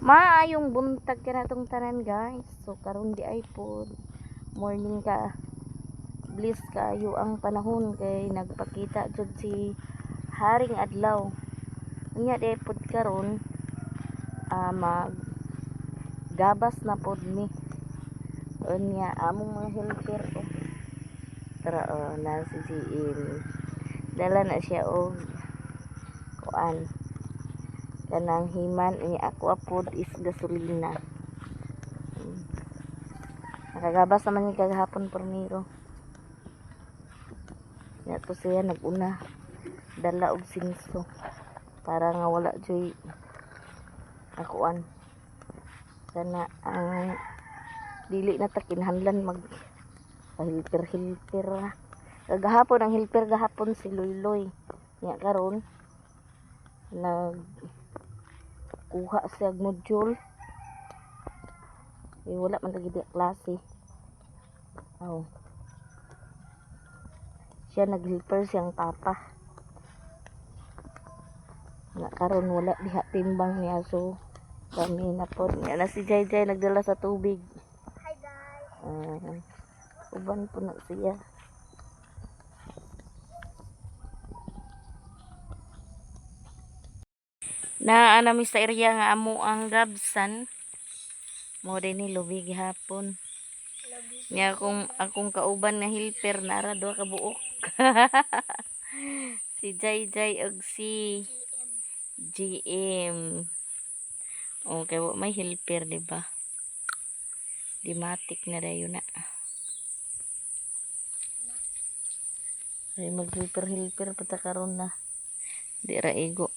Maayong buntag ka na tong tanan guys. So karon di ay pod morning ka. Bliss kayo ang panahon kay nagpakita jud si Haring Adlaw. Unya di ay pod karon mag gabas na pod mi. Unya among mga helper tara na si GM. Dala na siya og kuan kanang himan ni ako apod is gasolina. Nakagabas naman yung kagahapon porniro. Yato siya naguna dala og sinso para nga wala joy akuan kana ang dili na ta kinahanglan mag hilper kagahapon ang hilper gahapon si Loyloy nya karon nag kuha siya module wala man lagi di klase siya nag-helper siyang papa nga karon wala diha timbang niya so kami na po na si Jay nagdala sa tubig. Hi guys. Uban po na siya. Naanami sa area nga amo ang gabsan mo din ni lubig hapon. Nya akong kauban nga helper nara do ka buok. Si Jay ug si GM. Okay, may helper di ba? Dimatik na dayo na. Ay mag-helper pata karon na. Di ra igo.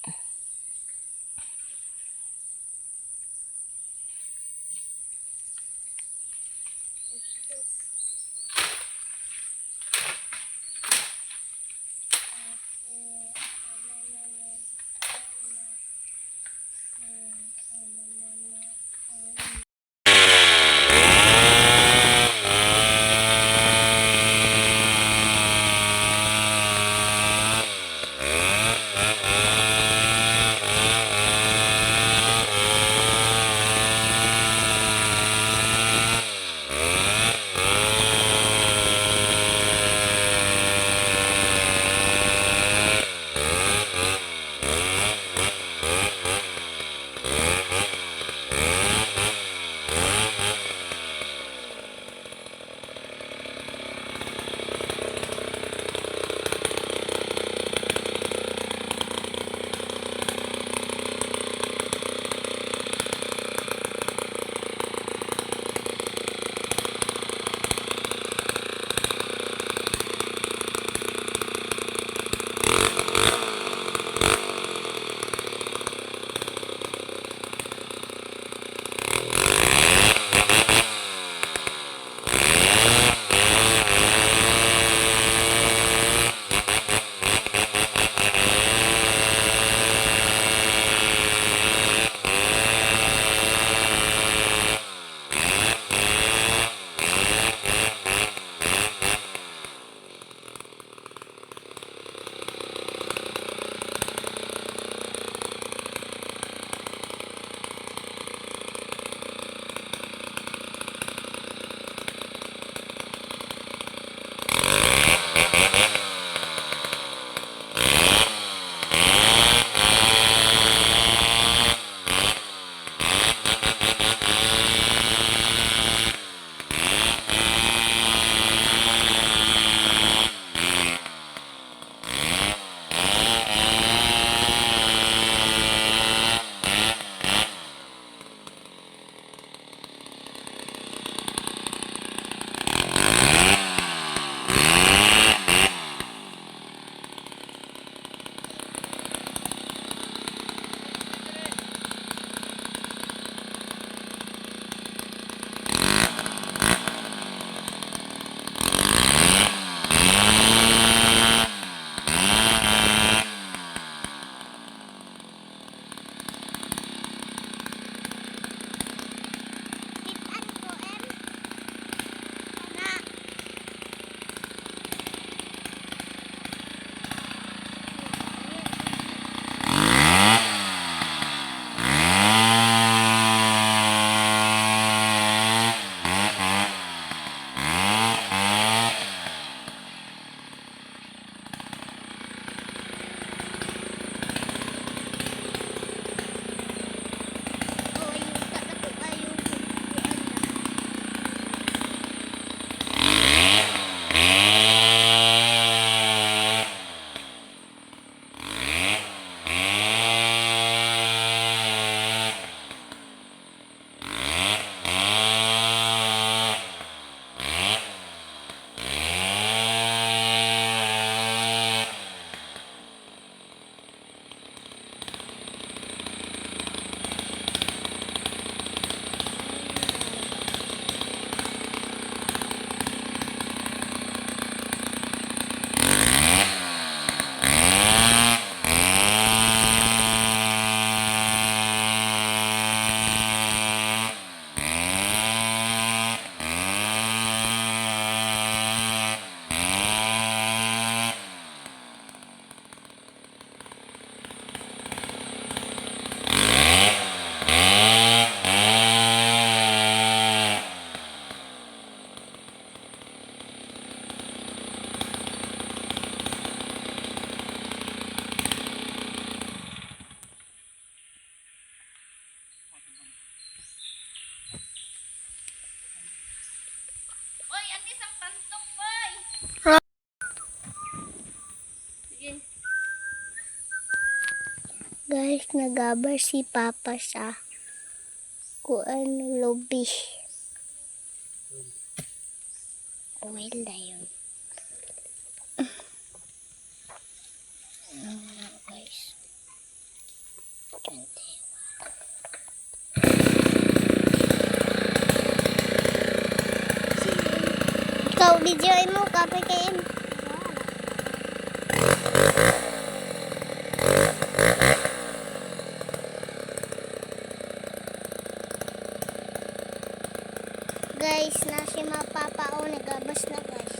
nagabar si Papa sa lobby. Oil na yun. Guys. Ikaw, videoin mo, kapikain. Guys, na si mapapao, nagabas na guys.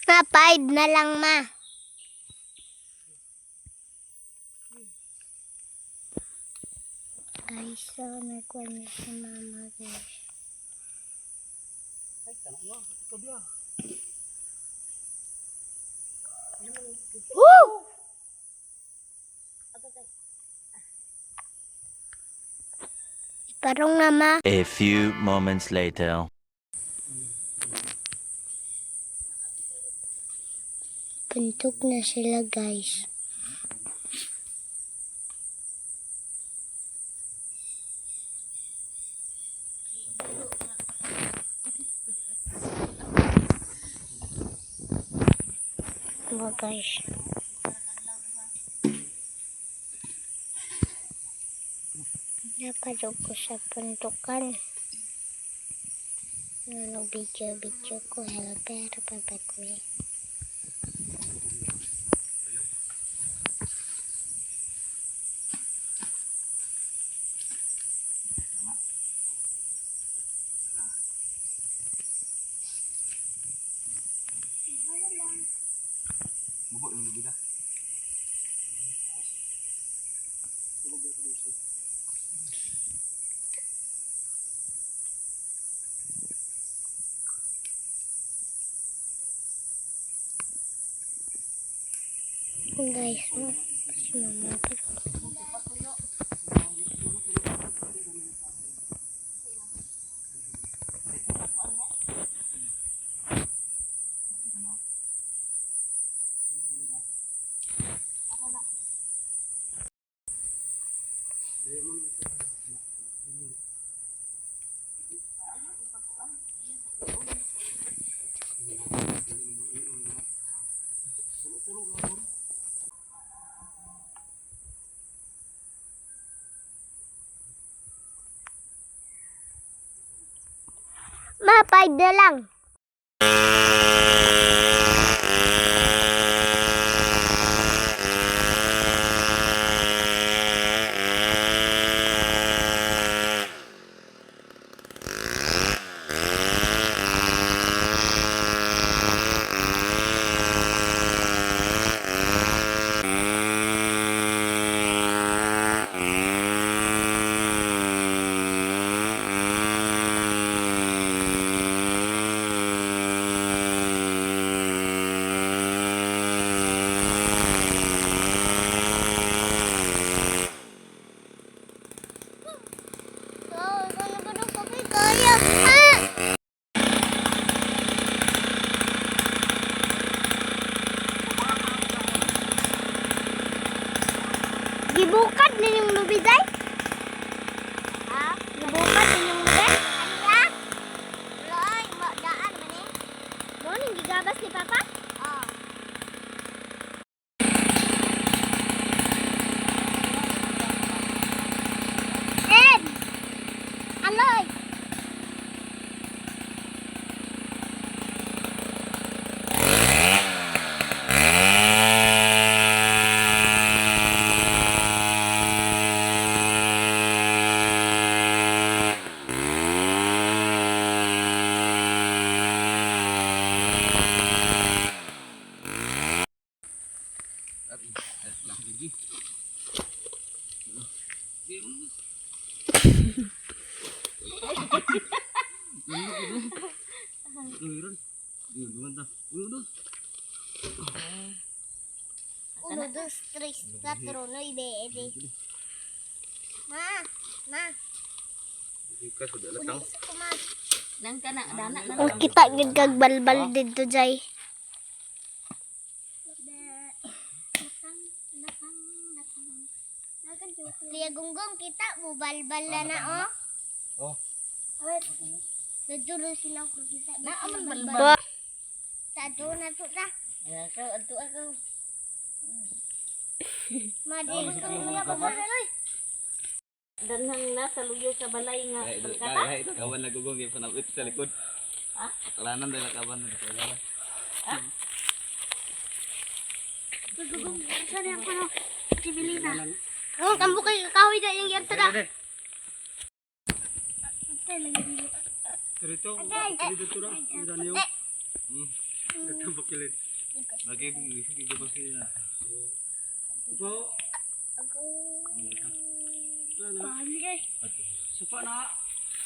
Ma, 5 na lang, ma. Guys, nagkuha niya si mama, guys. Woo! Parang na, ma. A few moments later. Puntok na sila, guys. Diba, guys? Napadog ko sa puntukan. Video ko. Helper, papat me. Bubuk yung lebih dah. Guys, si mama. Ma, 5 na lang. Gibukat din yung lubi, Day? Ha? Gibukat din yung lubi? Ano? Loy, daan man eh. Doon, yung gigabas ni Papa? Oo. Ed! Aloy! Uno, dos, tres, cuatro, nueve, Ma. Jika sudah letang. Nang ka na, dana na Oh, kita gid kag balbal dito, Jay. Kuya Gunggong, kita bubalbal na oh. Oh. Awet. Nadulo silang kita. Na aman balbal. Tado na to ta. Ako. Madin ko niya pa loy. Danhang nasa luyo sa balay nga pagkata. Kaya itu kawan lagu gong yang pernah itu sa likod. Ha? Kalanan dala kawan na sa dala. Gugong, saan yung kuno? Sibilina. Oh, kambo kay kakahoy na yung yanta da. Patay lagi dito. Cerita, cerita turang, dan yo. Ito bakilin. Lagi gigo bakilin. Ipo. Ako. Sana. Paano eh? Supa na.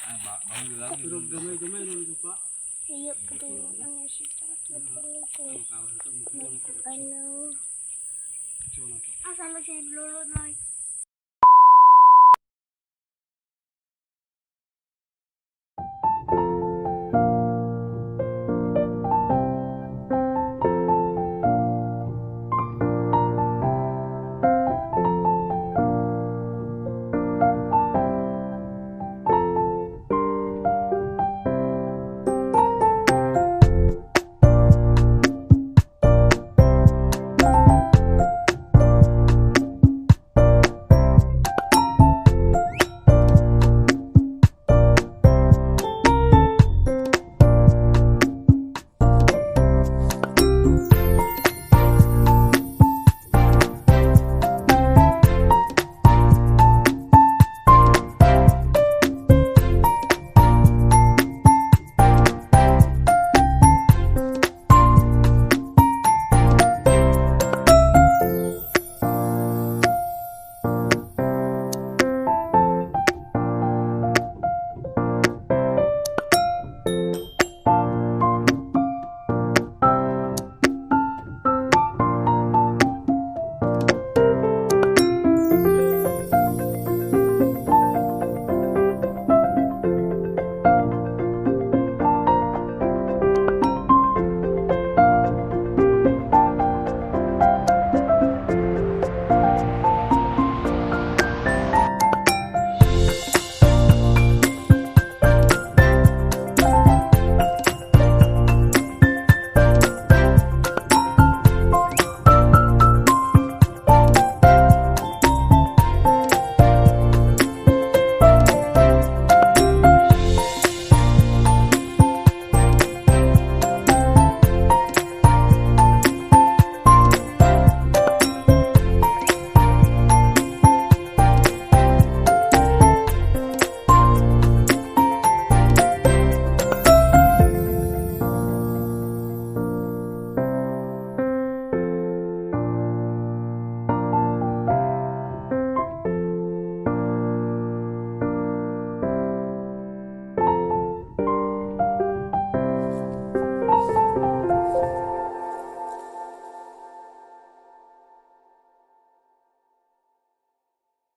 Ah, bangun lang. Pero gamay lang supa. Hiyok ko din ang nasita. Ano? Asa mo siya lulod na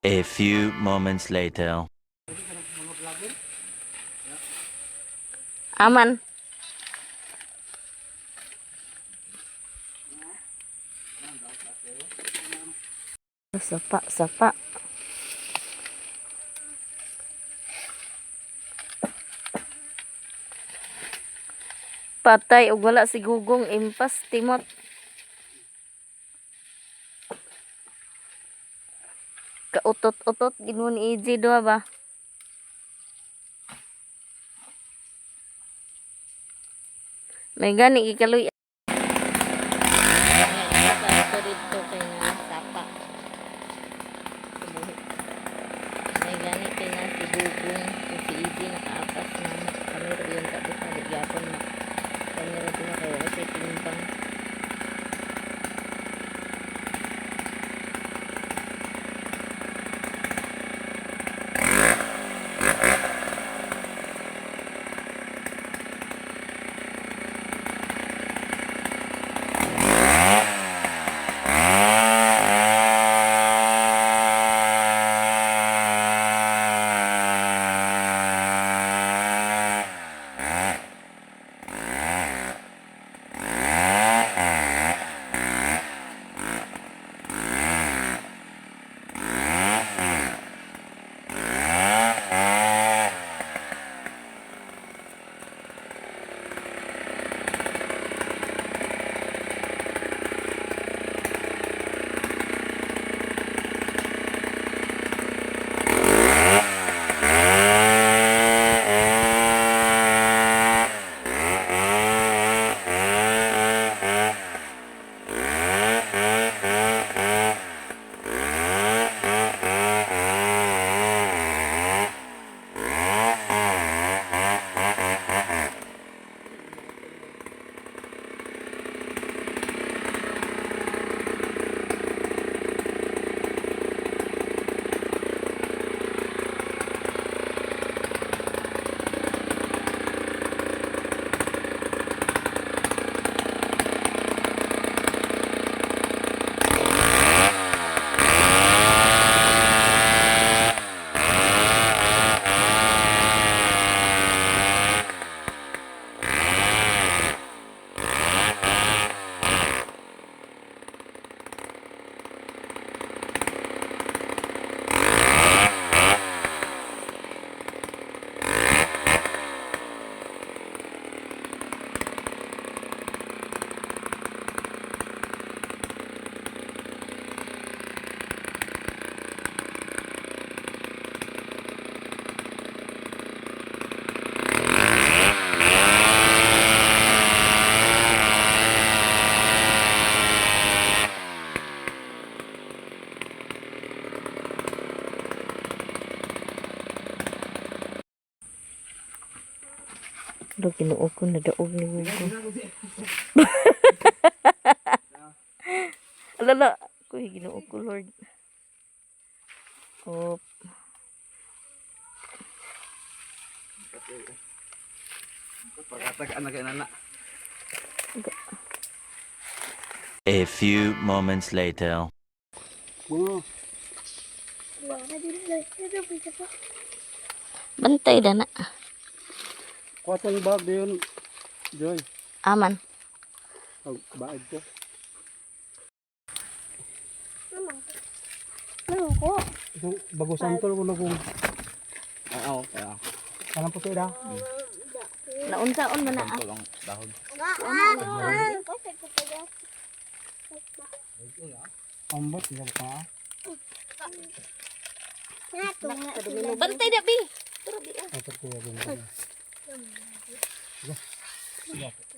A few moments later. Aman. Sapa, sapa. Patay og wala si Gugong impas timot. Kautot-utot gino ni EJ doa ba? May gani ikaloy. Ito dito kay nga sapa. May gani kay nga si Gugong kung si EJ nakaapas na kamera yun tapos naligapon na kamera doon na kayo kasi timbang. Lo kinuog ko na daog ni Gugong. Alala, ko ginuog ko Lord. Oh, Pagkatagaan na kayo nana. A few moments later. Bungo. bantay dana. Kuwatang bag diyon. Joy. Aman. Pag baad ko. Ano ko? Isang bago santol ko na kung. Oo, kaya. Alam po tayo da. Naunsaon man na. Lang dahon. Ambot, hindi pa. Bantay da bi. Atat ko yung.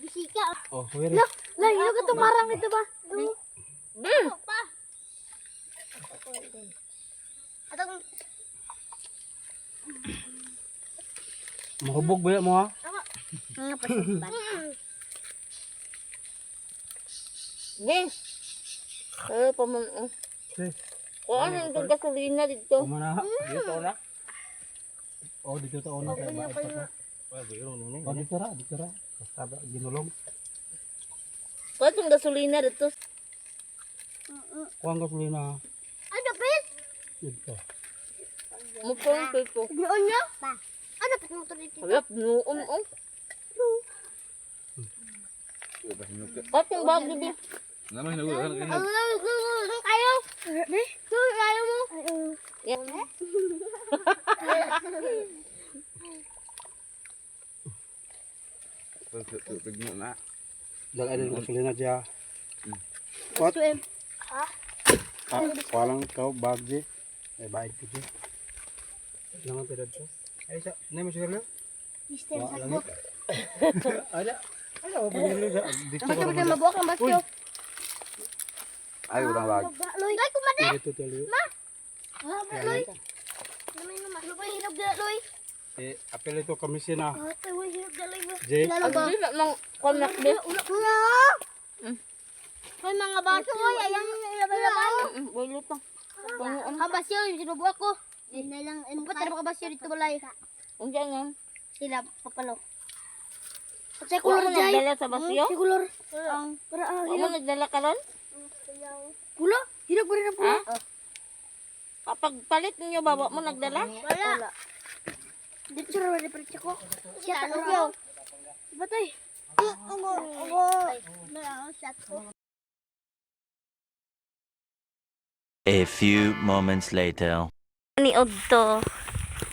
Bisika. Oh, where Lah, ilo ka tumarang ito ba? Pa. Atong mahubog ba mo ha? nga pasimban. Geng. Paman. Okay. Kung ano yung gasolina dito. Kumana ha? Dito na. Oh, dito ta ona kay baad pa ka. Oh, dito ra. Basta ba ginulong. Kung yung gasolina dito. Kuang gasolina. Ano, Pit? Dito. Mupong ko. Noon niya? Pa. Ano pa motor dito? Halap, noon, oh. Ating bag, bibi. Naman hinugulan ka. Kayo. Kayo mo. Dala din ko sila na dyan. What? Walang ikaw, bagje. Eh, bayad ko dyan. Naman tidak to. Ay, siya. Hindi mo siguro? Mister Wala Sakbo. Ada. Ada apa dulu dah. Dito Bakit ko. ba na mabuak ang basyo? Ay, urang lag. Loy. Ay, kumade. Dito tuloy. Loy. Naman naman. Ano ba hirap dala, Loy? Eh, apel itu kamisin na. Ate, way hirap dala, Loy. Jay. Lalo ba? Hindi na nang konak di. Una. Hoy, mga baso, hoy. Ayan yung ilabay-labay. Boy, lutang. Kabasyo, yung sinubuak ko. Yun na lang. Ba't na kabasyo dito balay? Undiyan yan. Sila, papalo. At sa Kulor kulor mo dyan. nagdala sa basyo? Si kulor. Para, Ano nagdala ka ron? Pula? Hirap pa rin ang pula. Kapag palit ninyo, baba mo nagdala? Wala. Dito rin wala pa ko. Siya ta ko. Batay. Shot ko. A few moments later. Ni Odto,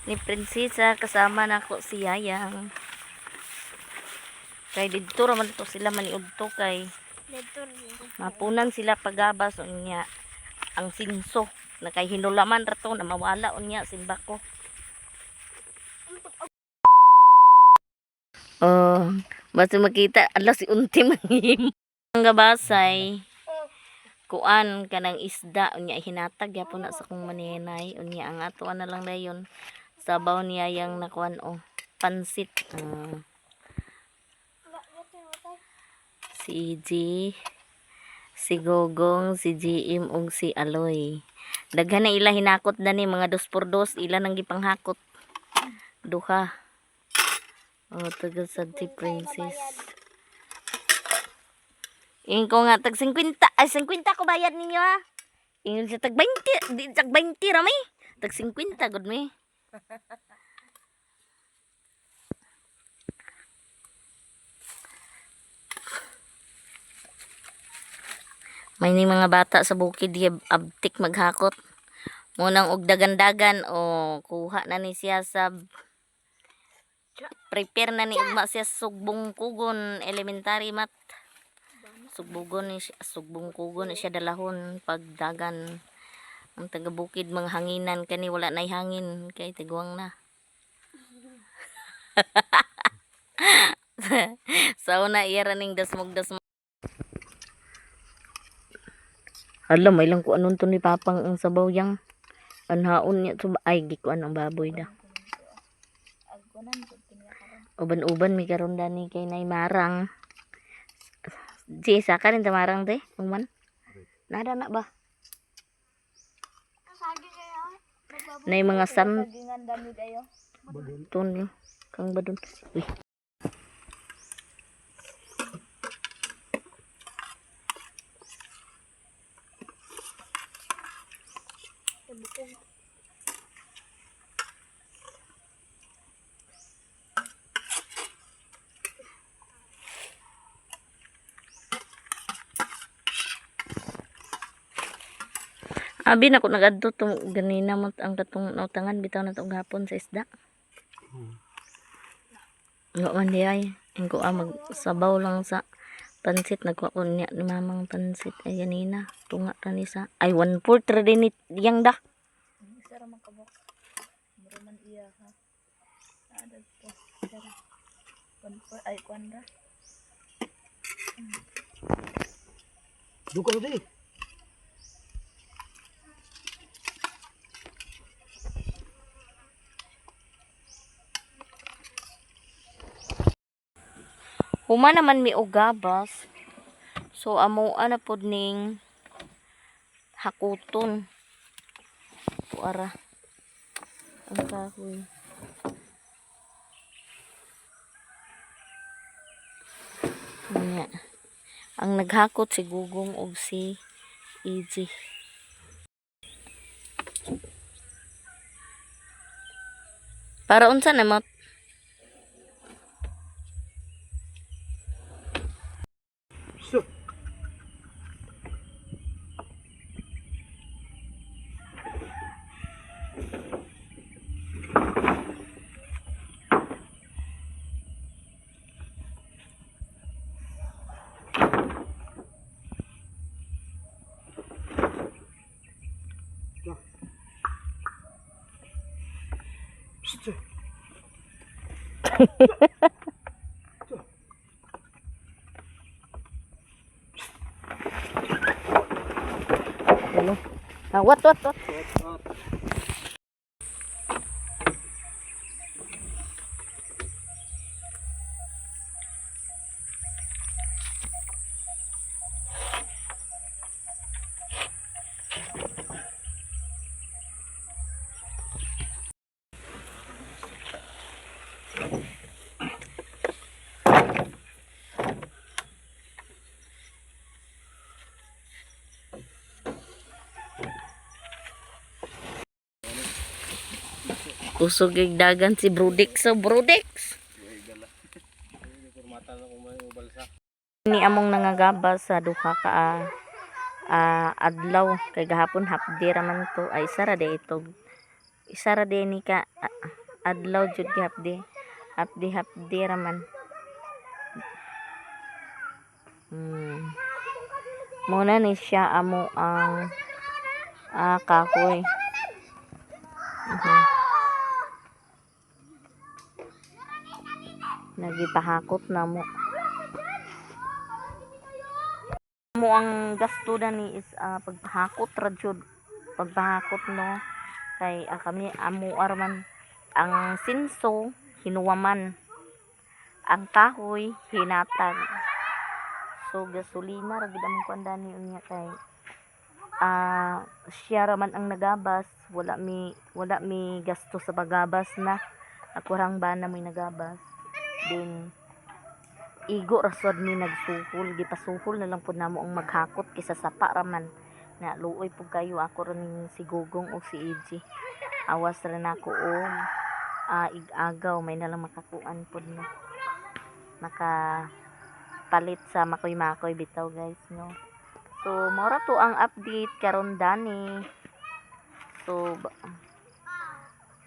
ni Prinsesa, kasama na ko si Yayang. Kay dito raman to sila maniudto kay Dito mapunan sila pagabas unya ang sinso na kay hinulaman rato na mawala unya simbako. Oh, basta makita ala si unti manghim. Ang gabasay kuan kanang isda unya hinatag yapon na sa kong maninay unya ang atuan na lang dayon sabaw niya yang nakuan oh pansit. Si EG, si Gogong, si GM ug si Aloy. Daghan na ila hinakot dani mga 2x2 ila nang gipanghakot. Duha. Oh, taga sa si Princess. Ingin ko nga tag 50, ay 50 ko bayad ninyo ha. Ingin siya tag 20, di tag 20 ra may. Tag 50 gud may. May ni mga bata sa bukid di abtik maghakot. Munang og dagan-dagan o kuha na ni siya sa prepare na ni ugma siya sugbong kugon elementary mat. Sugbong kugon ni siya dalahon pag dagan. Ang taga bukid mga hanginan kani wala nay hangin kay tiguang na. Sa una iya raning dasmog. Alam, may lang ko anon to ni Papang ang sabaw yang anhaon niya to ay gikuan ang baboy da. Uban-uban mi karon dani kay nay marang. Di sa ka rin tamarang de, uman. Nada na ba? Nay mga san ton kang badun. Uy. Abi na ko nagadto tong ganina mo ang katong nautangan bitaw na tong hapon sa isda. Nga man di ay engko magsabaw lang sa pansit nagkuha ko niya ni mamang pansit ay ganina tunga ra ni sa ay 1/4 ra din yang da. Sara man kabok. Mura man iya ha. Ada to. Sara. 1/4 ay kwanda. Duka di. Huma naman mi og gabas. So amo ana pod ning hakuton. Tuara. Ang kahoy. Nya. Ang naghakot si Gugong og si EG. Para unsa na mo? Ano? Ah, what? Kusog yung dagan si Brodex. So, Brodex! Ni among nangagabas sa duha ka adlaw. Kay gahapon hapdi raman to. Ay, isara de ito. Isara de ni ka adlaw jud hapdi. Hapdi raman. Muna ni siya amo ang kahoy. Nagipahakot na mo. Mo ang gasto na ni is pagpahakot ra jud. Pagpahakot no kay kami amo arman ang sinso hinuwaman. Ang kahoy hinatag. So gasolina ra gid among kuandani unya kay siya raman ang nagabas, wala mi gasto sa paggabas na. Ako rang bana may nagabas. Then igo rasod mi nagsuhol, gipasuhol na lang pud namo ang maghakot kaysa sapa raman. Na luoy pud kayo ako ron si Gugong o si EJ. Awas ra nako og igagaw may nalang makakuan pud no. Maka palit sa makoy-makoy bitaw guys no. So mora to ang update karon dani. So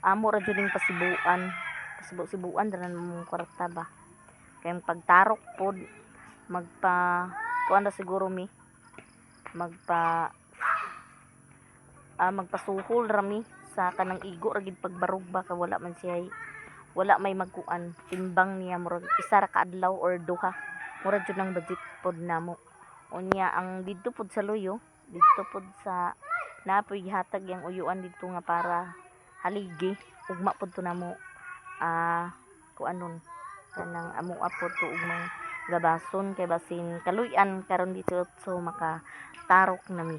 amo ra jud ning pasibuan dalan mong kwarta ba. Kay pagtarok pod kuan ra siguro mi magpasuhol ra mi sa kanang igo ra gid pagbarog ba kay wala may magkuan timbang niya murag isa ra ka adlaw or duha mura jud ang budget pod namo unya ang didto pod sa luyo didto pod sa napoy gihatag yang uyuan didto nga para haligi ugma pod to namo kuanon kanang amo apod to ugmang gabason kay basin kaluyan karon dito so makatarok nami.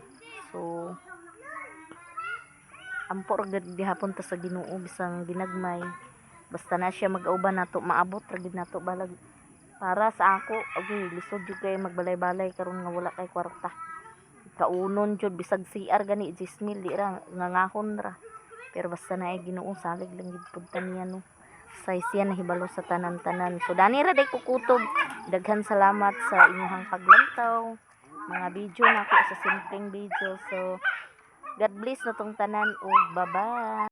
So ampo ra gid gihapon ta sa Ginoo bisang dinagmay basta na siya mag-auban nato maabot ra gid nato balag para sa ako okay lisod jud kay magbalay-balay karon nga wala kay kwarta kaunon jud bisag CR gani 10,000 di ra ngangahon ra pero basta na ay Ginoo salig lang gid pud taniya no say siya nahibalo sa tanan-tanan. So dani ra day kukutob daghan salamat sa inyong paglantaw mga video nako sa simpleng video. So God bless na tong tanan ug bye-bye.